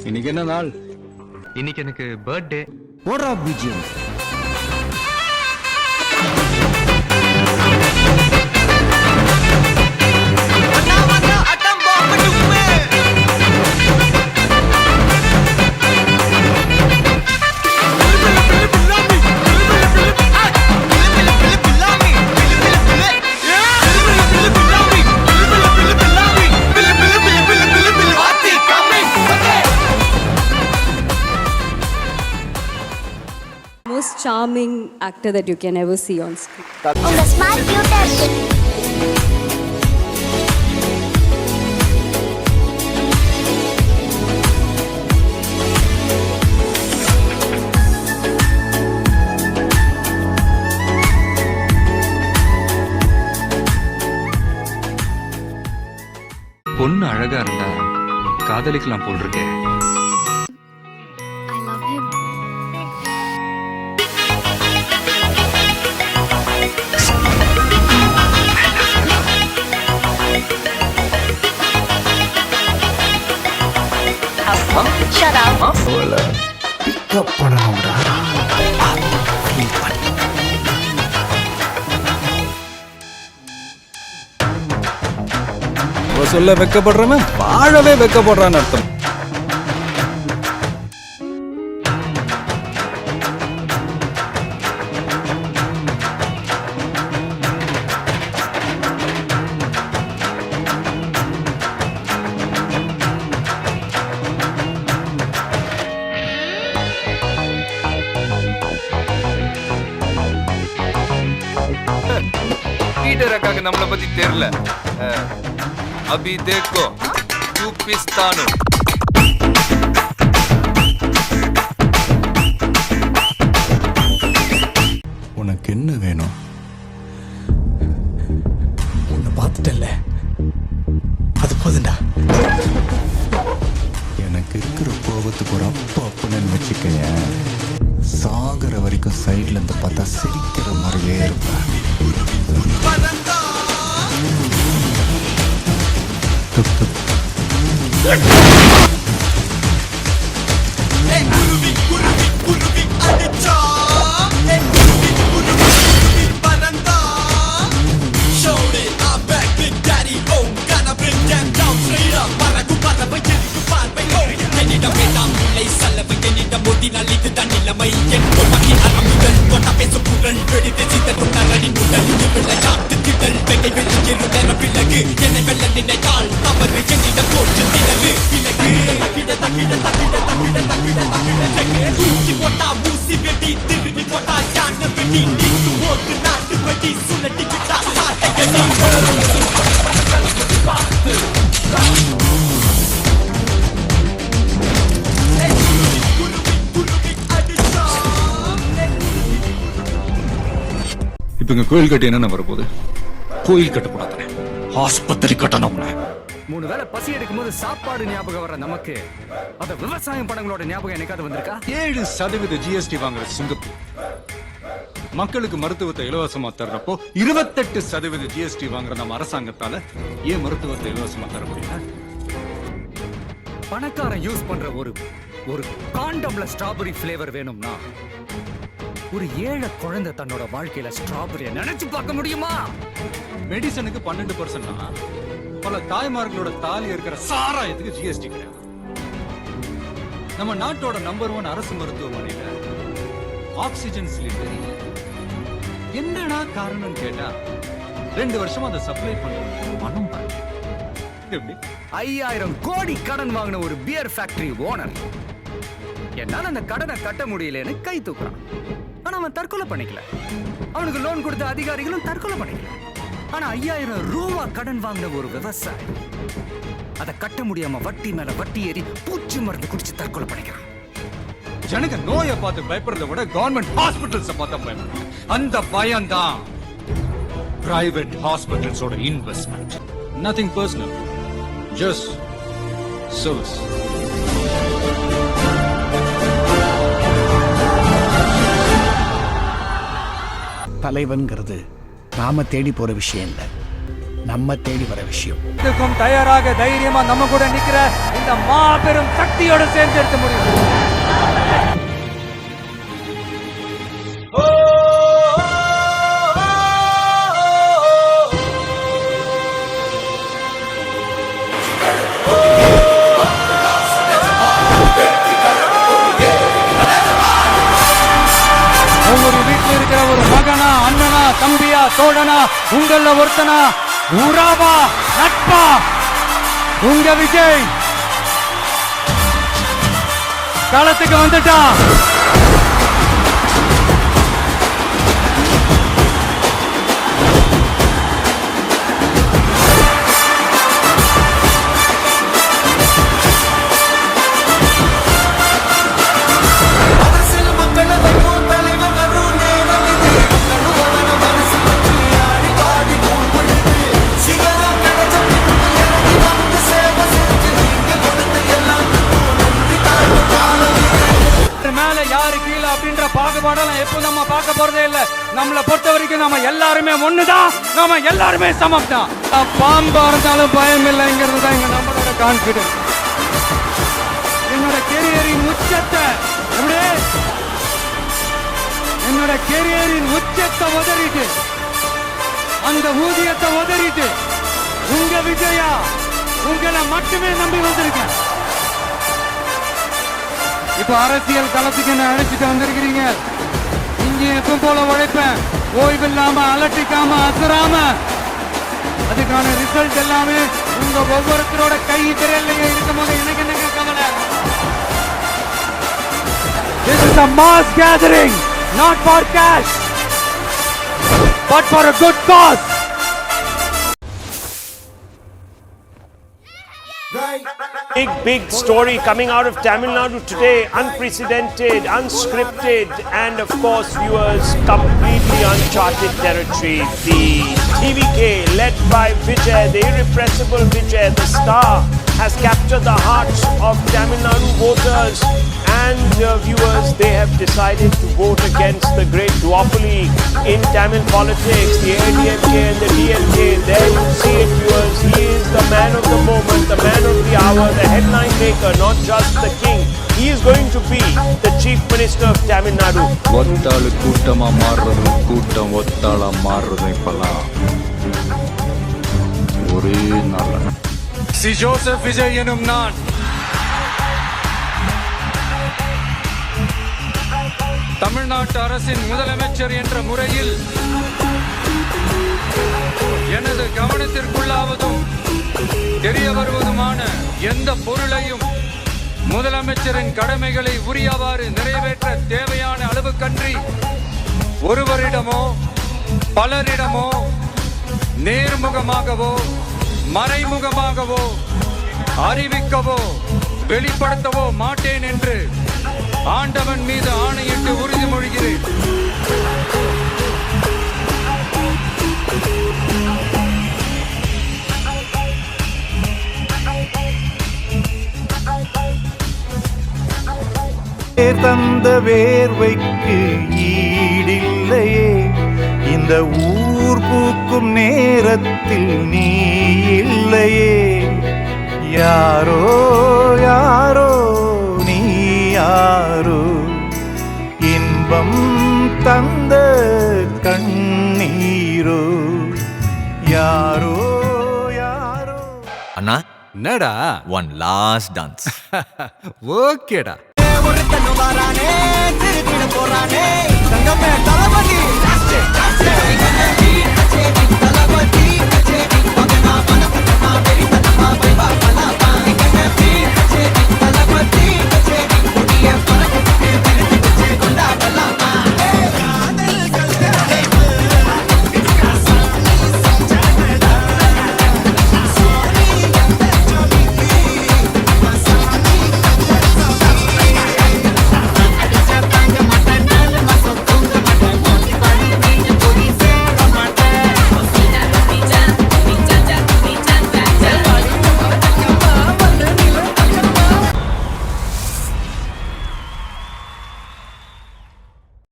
இன்னைக்கு என்ன நாள்? இன்னைக்கு எனக்கு பர்த்டே. போடா BGM. Most charming actor that you can ever see on screen. உங்க ஸ்மைல் கியூட்டா இருக்கு. பொண்ணு அழகா இருந்தா காதலிக்கலாம் போல் இருக்கே. I love him. Shut up. Pick up பண்ணணும்டா. சொல்ல வெக்கப்படுறவன் வாழவே வெக்கப்படுறான்னு அர்த்தம். பீட்டர் அக்காக்கு நம்மளை பத்தி தெரியல. அபி தேக்கோ சூப்பிஸ்தானு. உனக்கு என்ன வேணும்? உன்னை பார்த்துட்டல, அது போதுண்டா. எனக்கு இருக்கிற கோபத்துக்கு ஒரு அப்பன்னு வச்சுக்கேன். சாகர வரைக்கும் சைட்ல இருந்து பார்த்தா சிரிக்கிற மாதிரியே இருப்பேன். இப்ப இங்க கோயில் கட்டி என்ன வரப்போகுது? கோயில் கட்டக்கூடாது, ஆஸ்பத்திரி கட்டணும்னு. 3 வேளை பசி எடுக்கும் போது சாப்பாடு ஞாபகம் வர நமக்கு அந்த விவசாயம் படங்களோட ஞாபகம் எனக்காவது வந்திருக்கா? 7% GST வாங்குற சிங்கப்பூர் மக்களுக்கு மருத்துவத்தை இலவசமா தர்றப்போ 28% GST வாங்குற நம்ம அரசாங்கத்தால ஏன் மருத்துவத்தை இலவசமா தர முடியல? பணக்காரன் யூஸ் பண்ற ஒரு காண்டம்ல ஸ்ட்ராபெரி ஃபிளேவர் வேணும்னா ஒரு ஏழை குழந்தை தன்னோட வாழ்க்கையில ஸ்ட்ராபெரியை நினைச்சு பார்க்க முடியுமா? மெடிசனுக்கு 12%. பல தாய்மார்களோட தாலி இருக்கிற சாராயத்துக்கு GST கிடையாது. நம்ம நாட்டோட நம்பர் 1 அரசு மருத்துவமனையில ஆக்சிஜன் சிலிண்டர் என்னடா காரணம் கேட்டா 2 வருஷமா அதை சப்ளை பண்றது பணம் பாருங்க. எப்படி 5000 கோடி கடன் வாங்கின ஒரு பியர் ஃபேக்டரி ஓனர் என்னால அந்த கடனை கட்ட முடியலன்னு கை தூக்குறான். ஆனா அவன் தற்கொலை பண்ணிக்கல. அவனுக்கு லோன் கொடுத்த அதிகாரிகளும் தற்கொலை பண்ணிக்கல. ஆனா 5000 ரூபாய் கடன் வாங்கின ஒரு விவசாயி அதை கட்ட முடியாம வட்டி மேல வட்டி ஏறி பூச்சி மருந்து குடிச்சு தற்கொலை பண்ணிக்கிறான். ஜனங்க நோயை பார்த்து பயப்படுறத விட கவர்மெண்ட் ஹாஸ்பிட்டல்ஸ் பார்த்தா பயப்படுறாங்க. அந்த பயம் தான் பிரைவேட் ஹாஸ்பிட்டல்ஸோட investment. Nothing personal, just service. தலைவன்கிறது நாம தேடி போற விஷயம் இல்லை. நம்ம தேடி வர விஷயம். இதுக்கும் தயாராக தைரியமா நம்ம கூட நிக்கிற இந்த மாபெரும் சக்தியோட சேர்ந்து எடுக்க முடியும். ஒவ்வொரு வீட்டில் இருக்கிற ஒரு மகனா, அண்ணனா, தம்பியா, தோழனா, உங்கள ஒருத்தனா, உறவா, நட்பா, உங்க விஜய் களத்துக்கு வந்துட்டான். மேல யாரு கீழே அப்படின்ற பாகுபாடெல்லாம் எப்போ நம்ம பார்க்க போறதே இல்ல. நம்மளை பொறுத்த வரைக்கும் நம்ம எல்லாருமே ஒண்ணுதான், நம்ம எல்லாருமே சமம் தான். பாம்பா இருந்தாலும் பயம் இல்லைங்கிறது தான் இங்க நம்மளோட கான்பிடன்ஸ். என்னோட கெரியரின் உச்சத்தை என்னோட கெரியரின் உச்சத்தை உதறிட்டு, அந்த ஊதியத்தை உதறிட்டு, உங்க விஜயா உங்களை மட்டுமே நம்பி வந்திருக்கேன். இப்ப அரசியல் களத்துக்கு என்ன அழைச்சிட்டு வந்திருக்கிறீங்க. இங்க எப்ப போல உழைப்பேன், ஓய்வில்லாம, அலட்டிக்காம, அசராம. அதுக்கான ரிசல்ட் எல்லாமே உங்க ஒவ்வொருத்தரோட கை திரையிலேயே இருக்கும் போது எனக்கு என்னங்க கவலை. This is a mass gathering, not for cash, but for a good cause. Big story coming out of Tamil Nadu today, unprecedented, unscripted, and of course viewers, completely uncharted territory. The TVK led by Vijay, the irrepressible Vijay, the star, has captured the hearts of Tamil Nadu voters and viewers. They have decided to vote against the great duopoly in Tamil politics, the ADMK and the DMK. There you see it, viewers. He is the man of the moment, the man of the hour, the headline maker, not just the king. He is going to be the chief minister of Tamil Nadu. ஒத்தாளு கூட்டமா மாறுறதும் கூட்டம் ஒத்தாளா மாறுறதும் இப்பெல்லாம் ஒரே நாள். C Joseph Vijay எனும் நான் தமிழ்நாட்டு அரசின் முதலமைச்சர் என்ற முறையில் எனது கவனத்திற்குள்ளாவதும் தெரிய வருவதுமான எந்த பொருளையும் முதலமைச்சரின் கடமைகளை உரியவாறு நிறைவேற்ற தேவையான அளவுக்கன்றி ஒருவரிடமோ பலரிடமோ நேர்முகமாகவோ மறைமுகமாகவோ அறிவிக்கவோ வெளிப்படுத்தவோ மாட்டேன் என்று ஆண்டவன் மீது ஆணையிட்டு உறுதிமொழிகிறேன். தந்த வேர்வைக்கு ஈடில்லையே, இந்த ஊர் பூக்கும் நேரத்தில் நீ இல்லையே. யாரோ யாரோ நீ யாரோ, இன்பம் தந்த கண்ணீரோ. யாரோ யாரோ. அண்ணா என்னடா ஒன் லாஸ்ட் டான்ஸ். ஓகேடா. ஒருத்தன் வரானே, திருத்திட போறானே, தங்கமே தளபதி.